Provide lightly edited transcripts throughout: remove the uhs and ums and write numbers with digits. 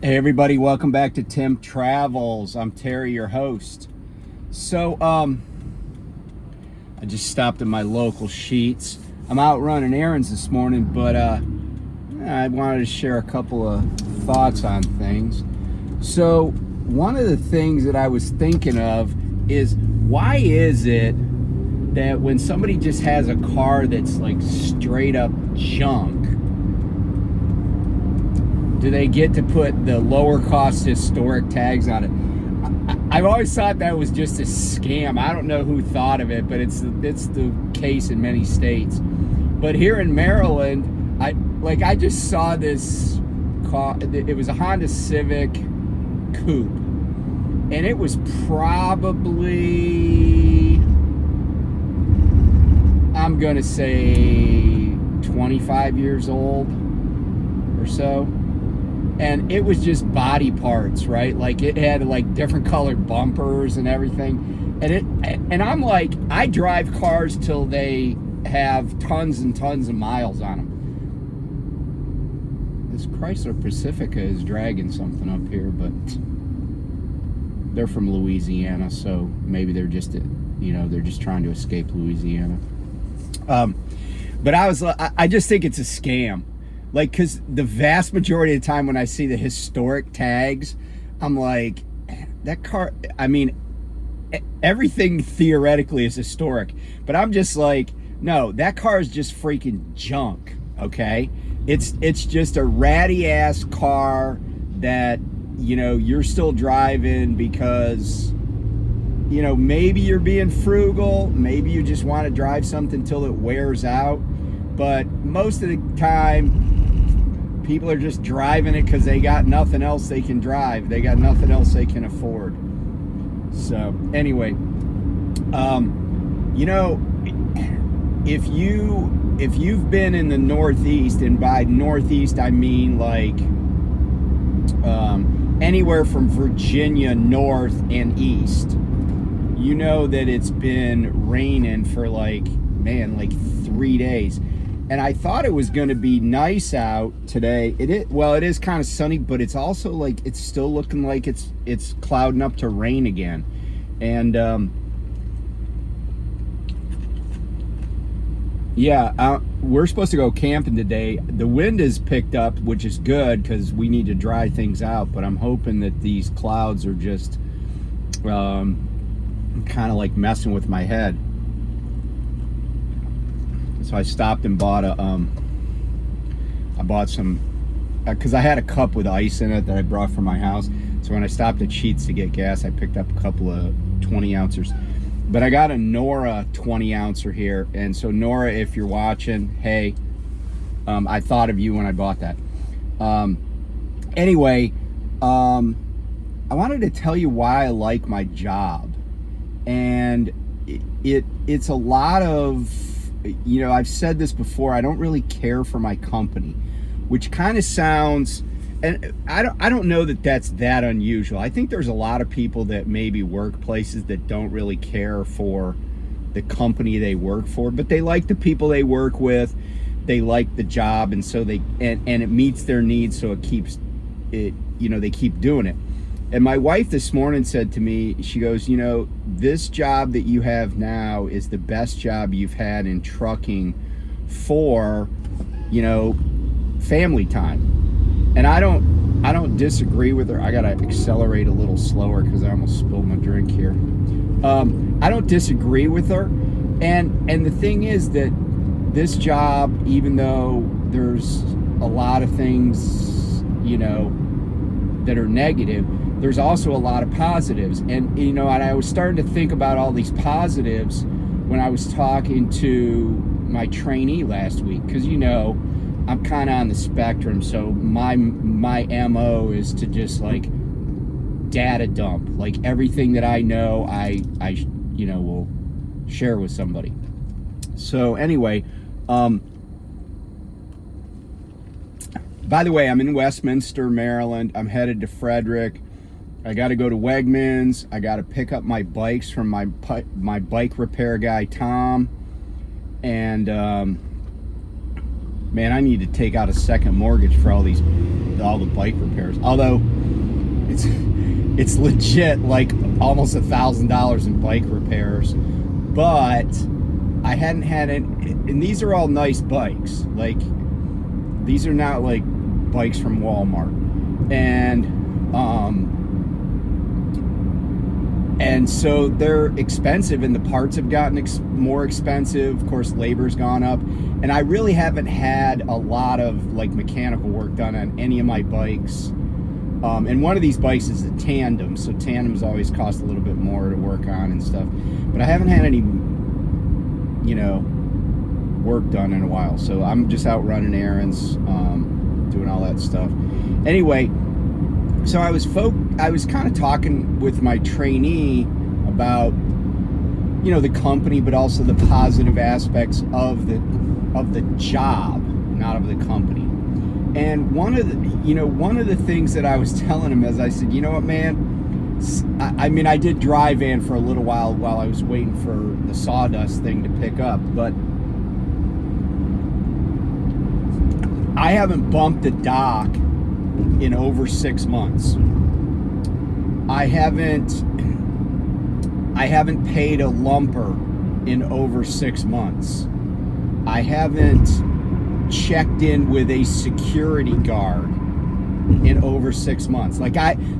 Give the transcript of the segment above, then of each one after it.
Hey everybody, welcome back to Tim Travels. I'm Terry, your host. So, I just stopped at my local Sheets. I'm out running errands this morning, but I wanted to share a couple of thoughts on things. So, one of the things that I was thinking of is, why is it that when somebody just has a car that's like straight up junk, do they get to put the lower cost historic tags on it? I've always thought that was just a scam. I don't know who thought of it, but it's the case in many states. But here in Maryland, I just saw this car. It was a Honda Civic Coupe, and it was probably, I'm gonna say 25 years old or so. And it was just body parts, right? Like it had like different colored bumpers and everything. And I'm like, I drive cars till they have tons and tons of miles on them. This Chrysler Pacifica is dragging something up here, but they're from Louisiana, so maybe they're just, they're just trying to escape Louisiana. But I just think it's a scam. Like, because the vast majority of the time when I see the historic tags, I'm like, that car, I mean, everything theoretically is historic. But I'm just like, no, that car is just freaking junk, okay? It's just a ratty-ass car that, you're still driving because, maybe you're being frugal. Maybe you just want to drive something till it wears out. But most of the time, people are just driving it because they got nothing else they can drive. They got nothing else they can afford. So anyway, if you've been in the Northeast, and by Northeast I mean like anywhere from Virginia north and east, you know that it's been raining for like 3 days. And I thought it was going to be nice out today. It is kind of sunny, but it's also like it's still looking like it's clouding up to rain again. And we're supposed to go camping today. The wind is picked up, which is good because we need to dry things out. But I'm hoping that these clouds are just kind of like messing with my head. So I stopped and bought some, because I had a cup with ice in it that I brought from my house. So when I stopped at Sheets to get gas, I picked up a couple of 20 ounces. But I got a Nora 20 ouncer here. And so Nora, if you're watching, hey, I thought of you when I bought that. Anyway, I wanted to tell you why I like my job. And it's a lot of, I've said this before, I don't really care for my company, which kind of sounds, and I don't know that that's that unusual. I think there's a lot of people that maybe work places that don't really care for the company they work for, but they like the people they work with, they like the job, and so and it meets their needs, so it keeps it, they keep doing it. And my wife this morning said to me, she goes, this job that you have now is the best job you've had in trucking for, family time. And I don't disagree with her. I got to accelerate a little slower because I almost spilled my drink here. I don't disagree with her. And the thing is that this job, even though there's a lot of things, that are negative, there's also a lot of positives. And, and I was starting to think about all these positives when I was talking to my trainee last week. Because, I'm kind of on the spectrum. So my MO is to just like data dump. Like everything that I know, I will share with somebody. So anyway, by the way, I'm in Westminster, Maryland. I'm headed to Frederick. I got to go to Wegmans. I got to pick up my bikes from my bike repair guy, Tom. And man, I need to take out a second mortgage for all the bike repairs. Although it's legit like almost $1,000 in bike repairs, but I hadn't had it. And these are all nice bikes. Like, these are not like bikes from Walmart. And so they're expensive, and the parts have gotten more expensive. Of course, labor's gone up, and I really haven't had a lot of like mechanical work done on any of my bikes. And one of these bikes is a tandem, so tandems always cost a little bit more to work on and stuff. But I haven't had any, you know, work done in a while. So I'm just out running errands, doing all that stuff. Anyway, so I was kind of talking with my trainee about, you know, the company, but also the positive aspects of the job, not of the company. And one of the things that I was telling him is, I said, you know what, man, I mean, I did dry van for a little while I was waiting for the sawdust thing to pick up, but I haven't bumped the dock in over 6 months. I haven't paid a lumper in over 6 months. I haven't checked in with a security guard in over 6 months. Like,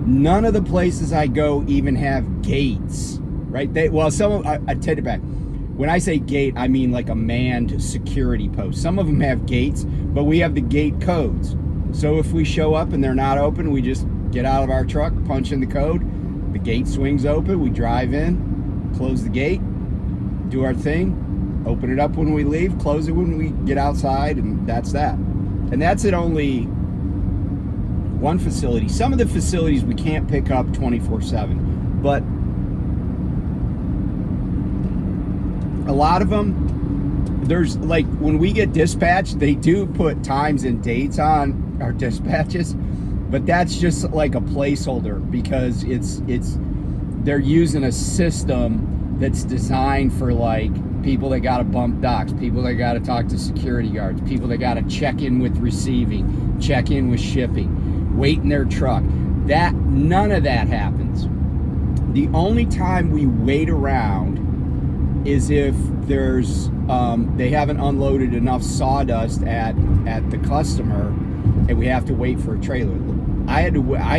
none of the places I go even have gates, right? I take it back. When I say gate, I mean like a manned security post. Some of them have gates, but we have the gate codes. So if we show up and they're not open, we just get out of our truck, punch in the code, the gate swings open, we drive in, close the gate, do our thing, open it up when we leave, close it when we get outside, and that's that. And that's at only one facility. Some of the facilities we can't pick up 24/7, but a lot of them, there's like, when we get dispatched, they do put times and dates on our dispatches, but that's just like a placeholder, because they're using a system that's designed for like people that got to bump docks, people that got to talk to security guards, people that got to check in with receiving, check in with shipping, wait in their truck. None of that happens. The only time we wait around is if there's they haven't unloaded enough sawdust at the customer, and we have to wait for a trailer. I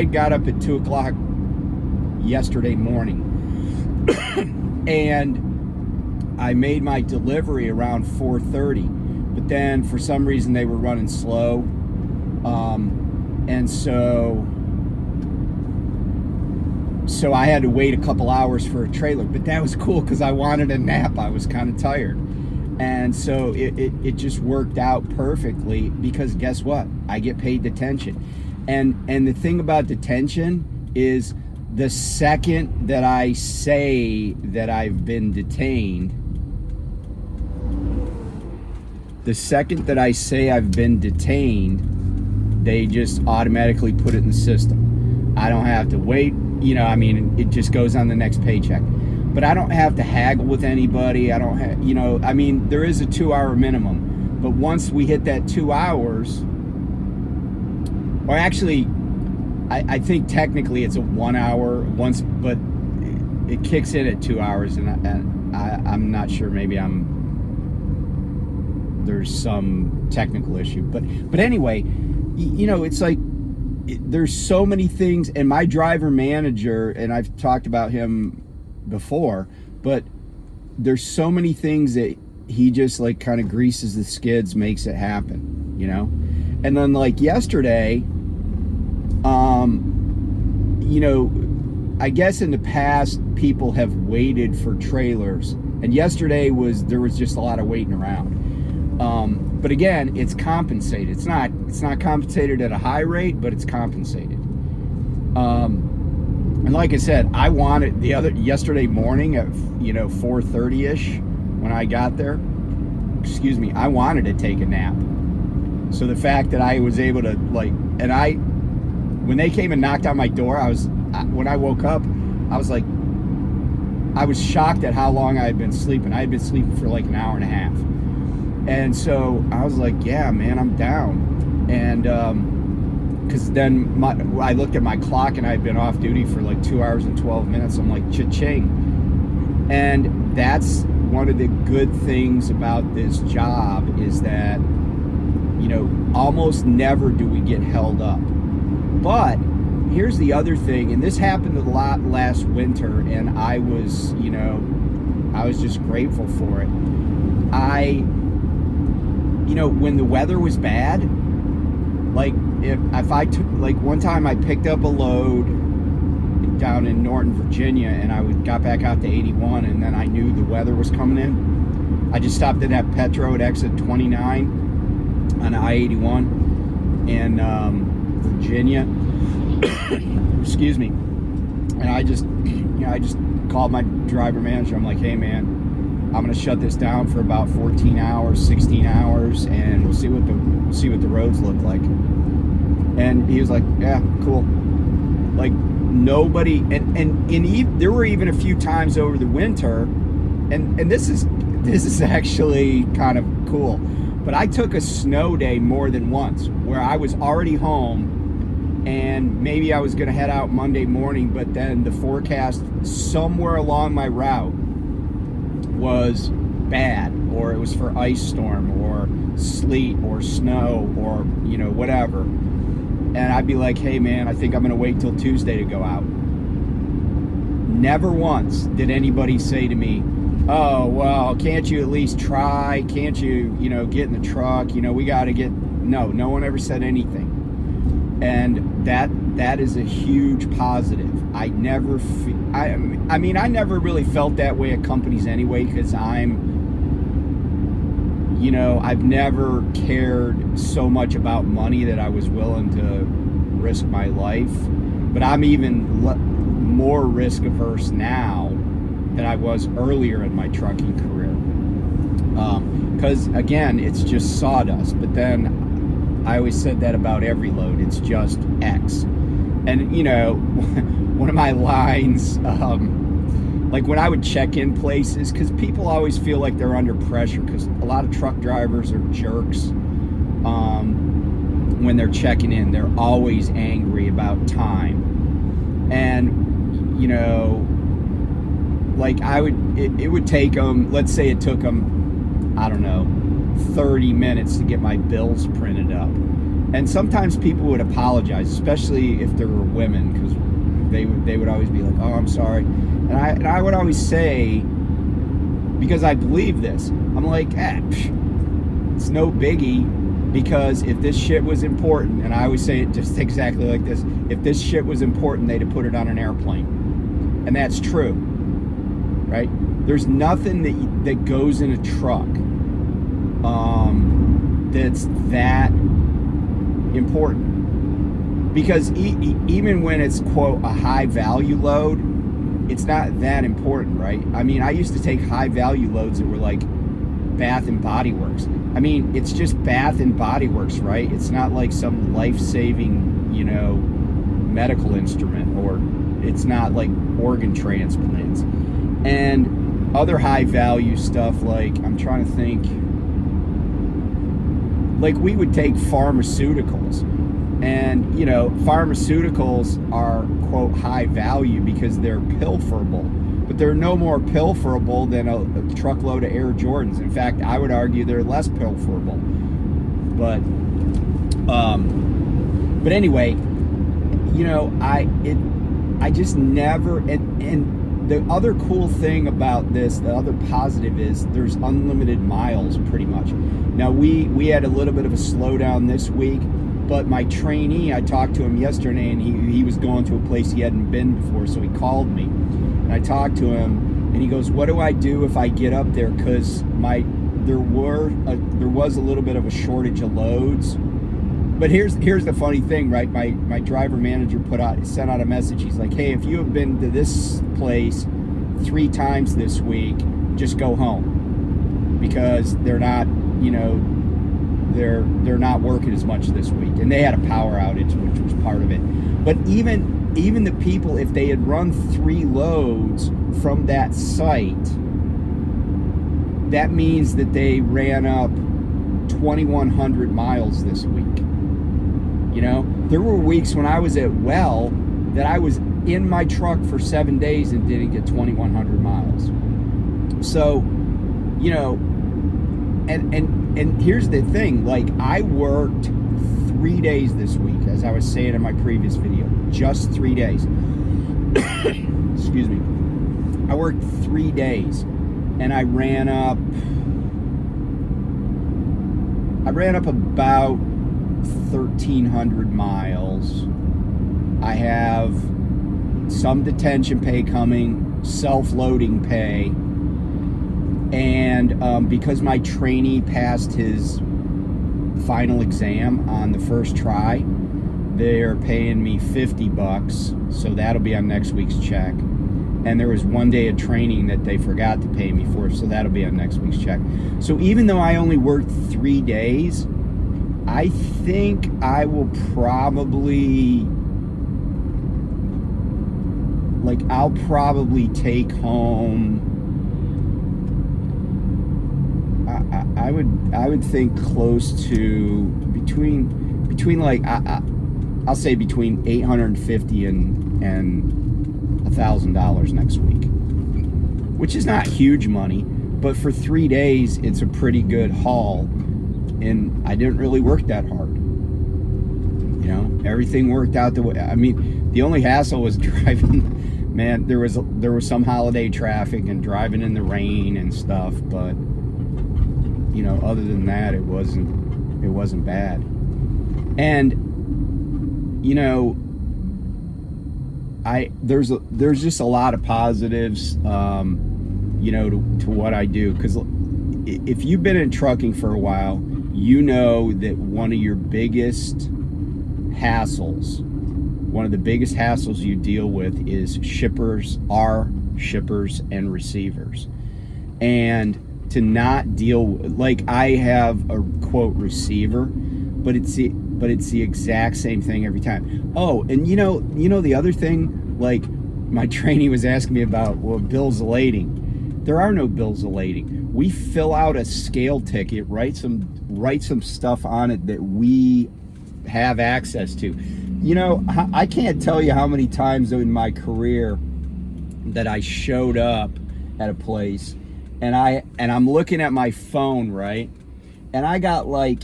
got up at 2:00 yesterday morning, and I made my delivery around 4:30, but then for some reason they were running slow, and so I had to wait a couple hours for a trailer. But that was cool, because I wanted a nap. I was kind of tired, and so it just worked out perfectly, because guess what? I get paid detention, and the thing about detention is, the second that I say that I've been detained, they just automatically put it in the system. I don't have to wait, you know, I mean, it just goes on the next paycheck. But I don't have to haggle with anybody. I don't have, you know, I mean, there is a 2-hour minimum, but once we hit that 2 hours, or actually, I think technically it's a 1 hour once, but it kicks in at 2 hours, and I'm not sure. Maybe there's some technical issue, but anyway, you know, it's like, there's so many things, and my driver manager, and I've talked about him before, but there's so many things that he just like kind of greases the skids, makes it happen, you know. And then like yesterday, you know, I guess in the past people have waited for trailers, and yesterday there was just a lot of waiting around. But again, it's compensated. It's not compensated at a high rate, but it's compensated. And like I said, I wanted yesterday morning at 4:30ish when I got there. Excuse me, I wanted to take a nap. So the fact that I was able to when they came and knocked on my door, when I woke up, I was like, I was shocked at how long I had been sleeping. I had been sleeping for like an hour and a half. And so I was like, yeah, man, I'm down. And because then I looked at my clock and I had been off duty for like 2 hours and 12 minutes. I'm like, cha-ching. And that's one of the good things about this job, is that, you know, almost never do we get held up. But here's the other thing, and this happened a lot last winter, and I was, you know, I was just grateful for it. You know, when the weather was bad, like if I took, like one time I picked up a load down in Norton, Virginia, and I got back out to 81, and then I knew the weather was coming in. I just stopped at that Petro at exit 29 on I-81 in Virginia. Excuse me. And I just called my driver manager. I'm like, hey man, I'm gonna shut this down for about 14 hours, 16 hours, and we'll see what the roads look like. And he was like, yeah, cool. Like nobody, and there were even a few times over the winter, and this is actually kind of cool, but I took a snow day more than once where I was already home, and maybe I was gonna head out Monday morning, but then the forecast somewhere along my route was bad, or it was for ice storm or sleet or snow or, you know, whatever. And I'd be like, hey man, I think I'm gonna wait till Tuesday to go out. Never once did anybody say to me, oh, well, can't you at least try? Can't you, you know, get in the truck? You know, we got to get, no one ever said anything. And that is a huge positive. I never, I mean, I never really felt that way at companies anyway, because you know, I've never cared so much about money that I was willing to risk my life. But I'm even more risk averse now than I was earlier in my trucking career. Because again, it's just sawdust. But then I always said that about every load. It's just X. And you know, one of my lines, like when I would check in places, because people always feel like they're under pressure, because a lot of truck drivers are jerks. When they're checking in, they're always angry about time. And you know, like it would take them, let's say it took them, I don't know, 30 minutes to get my bills printed up. And sometimes people would apologize, especially if there were women, because they would always be like, oh, I'm sorry. And I would always say, because I believe this, I'm like, it's no biggie, because if this shit was important, and I always say it just exactly like this, if this shit was important, they'd have put it on an airplane. And that's true, right? There's nothing that goes in a truck that's that important, because even when it's, quote, a high value load, it's not that important, right? I mean, I used to take high value loads that were like Bath and Body Works. I mean, it's just Bath and Body Works, right? It's not like some life-saving, you know, medical instrument, or it's not like organ transplants. And other high value stuff, like, I'm trying to think, like we would take pharmaceuticals, and you know, pharmaceuticals are, quote, high value because they're pilferable, but they're no more pilferable than a truckload of Air Jordans. In fact, I would argue they're less pilferable. But anyway, you know, I just never, and the other cool thing about this, the other positive, is there's unlimited miles pretty much. Now we had a little bit of a slowdown this week, but my trainee, I talked to him yesterday, and he was going to a place he hadn't been before, so he called me. And I talked to him, and he goes, what do I do if I get up there? Because there was a little bit of a shortage of loads. But here's the funny thing, right? My driver manager sent out a message. He's like, hey, if you have been to this place 3 times this week, just go home, because they're not, you know, they're not working as much this week. And they had a power outage, which was part of it. But even the people, if they had run 3 loads from that site, that means that they ran up 2,100 miles this week. You know, there were weeks when I was at well that I was in my truck for 7 days and didn't get 2,100 miles. So, you know, and here's the thing, like, I worked 3 days this week, as I was saying in my previous video, just 3 days. Excuse me. I worked 3 days, and I ran up about 1,300 miles. I have some detention pay coming, self-loading pay, and because my trainee passed his final exam on the first try, they're paying me $50, so that'll be on next week's check. And there was 1 day of training that they forgot to pay me for, so that'll be on next week's check. So even though I only worked 3 days, I think I will probably, like, I'll probably take home, I would think close to between like, I'll say between $850 and $1,000 next week, which is not huge money, but for 3 days it's a pretty good haul, and I didn't really work that hard. You know, everything worked out the way. I mean, the only hassle was driving. Man, there was some holiday traffic and driving in the rain and stuff, but you know, other than that, it wasn't bad. And you know, there's just a lot of positives, you know, to what I do, because if you've been in trucking for a while, you know that one of the biggest hassles you deal with is shippers and receivers. And to not deal, like, I have a quote receiver, but it's the exact same thing every time. Oh, and you know the other thing, like, my trainee was asking me about, well, bills of lading. There are no bills of lading. We fill out a scale ticket, write some stuff on it that we have access to. You know, I can't tell you how many times in my career that I showed up at a place and I'm looking at my phone, right? And I got like,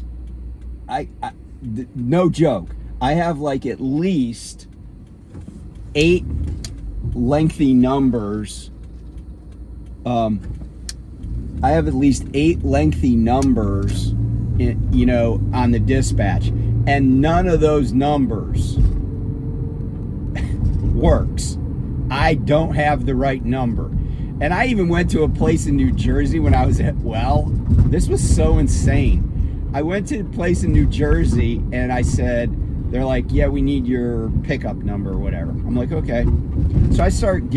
no joke, I have like at least 8 lengthy numbers. I have at least 8 lengthy numbers, you know, on the dispatch, and none of those numbers works. I don't have the right number. And I even went to a place in New Jersey when I was at well. This was so insane. I went to a place in New Jersey and I said, they're like, yeah, we need your pickup number or whatever. I'm like, okay. So I said,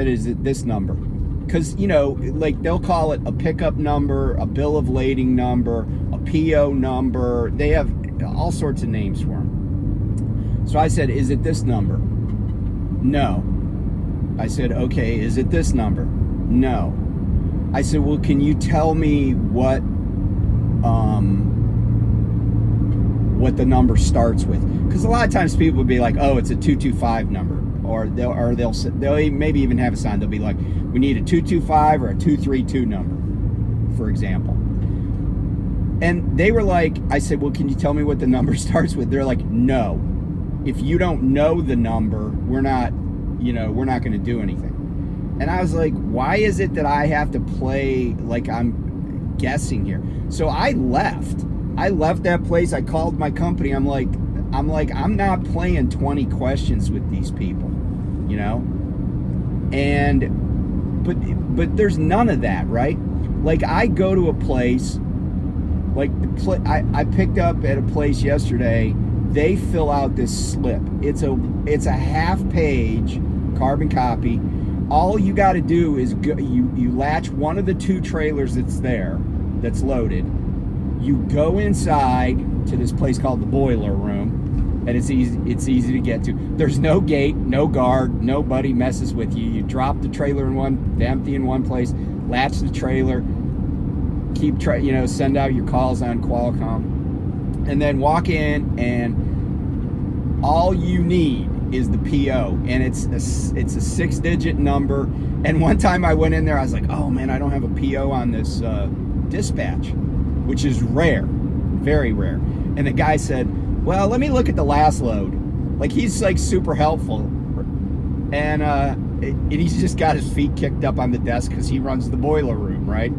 is it this number? Because, you know, like, they'll call it a pickup number, a bill of lading number, a PO number. They have all sorts of names for them. So I said, is it this number? No. I said, okay, is it this number? No. I said, well, can you tell me what the number starts with? Because a lot of times people would be like, oh, it's a 225 number. Or they'll maybe even have a sign. They'll be like, we need a 225 or a 232 number, for example. And they were like, I said, well, can you tell me what the number starts with? They're like, no. If you don't know the number, we're not going to do anything. And I was like, why is it that I have to play like I'm guessing here? So I left that place. I called my company. I'm like, I'm not playing 20 questions with these people, you know? And, but there's none of that, right? Like, I go to a place, like I picked up at a place yesterday. They fill out this slip. It's a half-page carbon copy. All you got to do is you latch one of the 2 trailers that's loaded. You go inside to this place called the boiler room, and it's easy to get to. There's no gate, no guard, nobody messes with you. You drop the trailer empty in one place, latch the trailer, send out your calls on Qualcomm, and then walk in, and all you need is the PO, and it's a 6-digit number. And one time I went in there, I was like, oh man, I don't have a PO on this dispatch, which is rare, very rare. And the guy said, well, let me look at the last load. Like, he's like super helpful, and he's just got his feet kicked up on the desk because he runs the boiler room, right?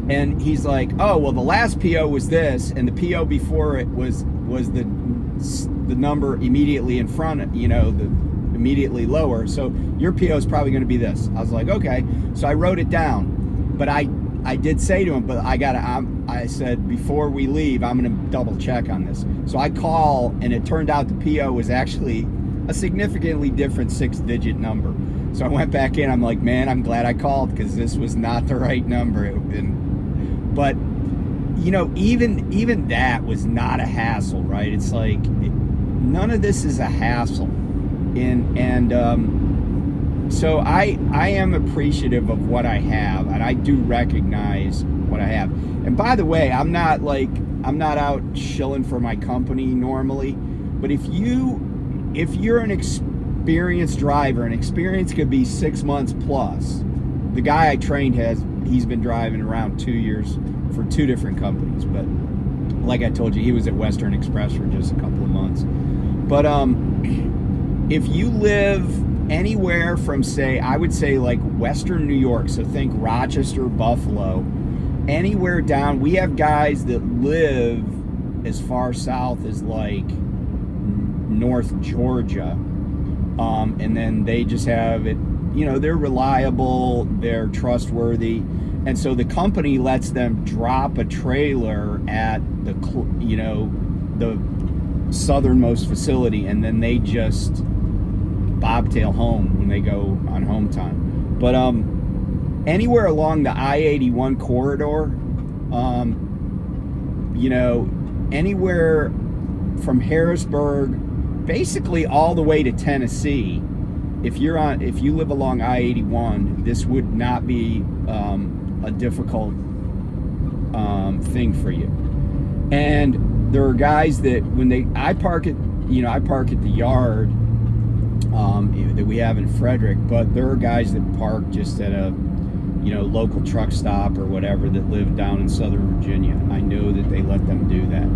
And he's like, oh, well, the last PO was this, and the PO before it was the number immediately in front, the immediately lower. So your PO is probably going to be this. I was like, okay. So I wrote it down, but I did say to him, but I said, before we leave, I'm going to double check on this. So I call, and it turned out the PO was actually a significantly different 6-digit number. So I went back in. I'm like, man, I'm glad I called, because this was not the right number. But even that was not a hassle, right? It's like, none of this is a hassle, so I am appreciative of what I have, and I do recognize what I have. And by the way, I'm not out shilling for my company normally, but if you're an experienced driver, and experience could be 6 months plus. The guy I trained he's been driving around 2 years for 2 different companies, but like I told you, he was at Western Express for just a couple of months. But if you live anywhere from, I would say like Western New York, so think Rochester, Buffalo, anywhere down, we have guys that live as far south as like North Georgia, and then they just have it, they're reliable, they're trustworthy, and so the company lets them drop a trailer at the southernmost facility, and then they just bobtail home when they go on home time. But anywhere along the I-81 corridor, anywhere from Harrisburg, basically all the way to Tennessee, if you live along I-81, this would not be a difficult thing for you. And there are guys that I park at the yard that we have in Frederick, but there are guys that park just at a local truck stop or whatever that live down in Southern Virginia. I know that they let them do that.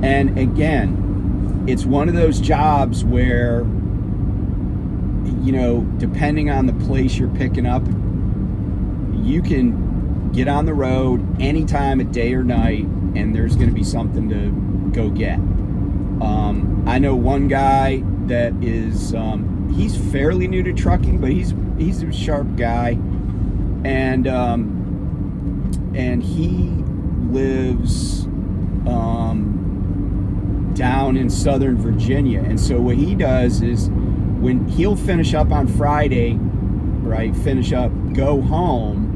And again, it's one of those jobs where, depending on the place you're picking up, you can get on the road anytime of day or night, and there's going to be something to go get. I know one guy that is, he's fairly new to trucking, but he's a sharp guy, and he lives down in Southern Virginia. And so what he does is, when he'll finish up on Friday, right, go home,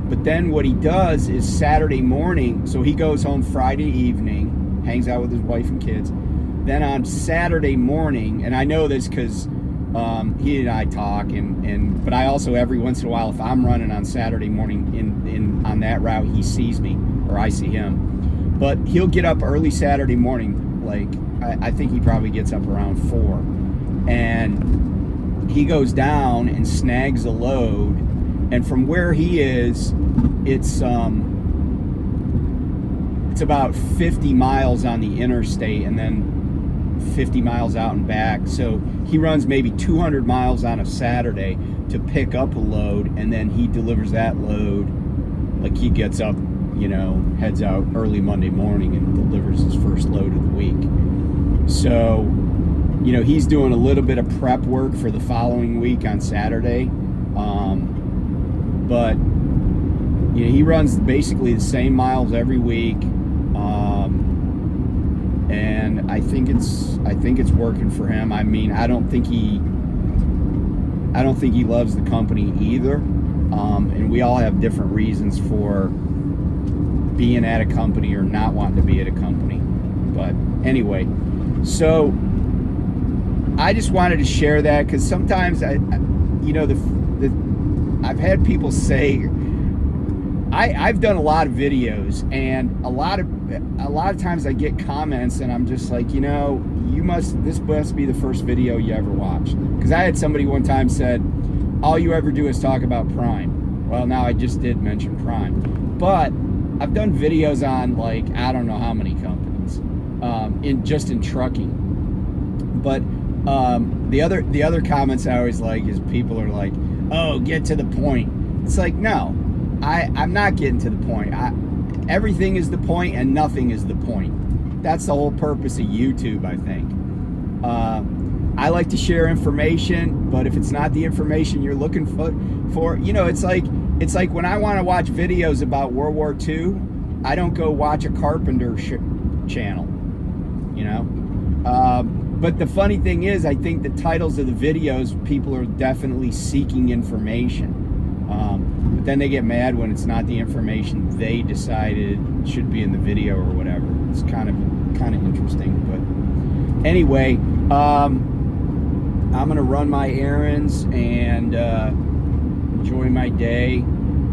but then what he does is Saturday morning, so he goes home Friday evening, hangs out with his wife and kids. Then on Saturday morning, and I know this because he and I talk, but I also, every once in a while, if I'm running on Saturday morning on that route, he sees me, or I see him. But he'll get up early Saturday morning, like I think he probably gets up around 4, and he goes down and snags a load. And from where he is, it's about 50 miles on the interstate, and then 50 miles out and back. So he runs maybe 200 miles on a Saturday to pick up a load, and then he delivers that load. Like, he gets up, heads out early Monday morning and delivers his first load of the week. So, he's doing a little bit of prep work for the following week on Saturday. But he runs basically the same miles every week, and I think it's working for him. I mean, I don't think he loves the company either, and we all have different reasons for being at a company or not wanting to be at a company. But anyway, so I just wanted to share that, because sometimes I've had people say, I've done a lot of videos, and a lot of a lot of times I get comments and I'm just like, you know, this must be the first video you ever watched. Because I had somebody one time said, all you ever do is talk about Prime. Well, now I just did mention Prime. But I've done videos on, like, I don't know how many companies, in trucking. But the other comments I always like is people are like, oh, get to the point. It's like, no, I'm not getting to the point. Everything is the point and nothing is the point. That's the whole purpose of YouTube, I think. I like to share information, but if it's not the information you're looking for, you know, it's like when I want to watch videos about World War II, I don't go watch a carpenter channel, you know. But the funny thing is, I think the titles of the videos, people are definitely seeking information. But then they get mad when it's not the information they decided should be in the video or whatever. It's kind of interesting. But anyway, I'm gonna run my errands and enjoy my day,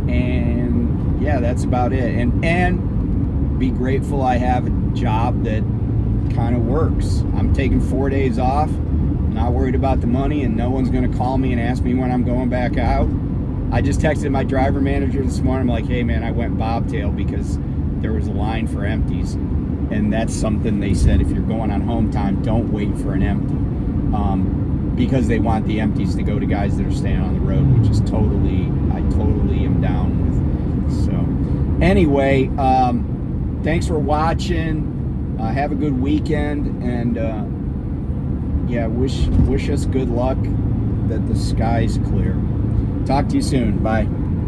and yeah, that's about it. And be grateful I have a job that kind of works. I'm taking 4 days off, not worried about the money, and no one's gonna call me and ask me when I'm going back out. I just texted my driver manager this morning. I'm like, hey man, I went bobtail because there was a line for empties, and that's something they said, if you're going on home time, don't wait for an empty, because they want the empties to go to guys that are staying on the road, which is I totally am down with. So anyway, thanks for watching. Have a good weekend, and yeah, wish us good luck that the sky's clear. Talk to you soon. Bye.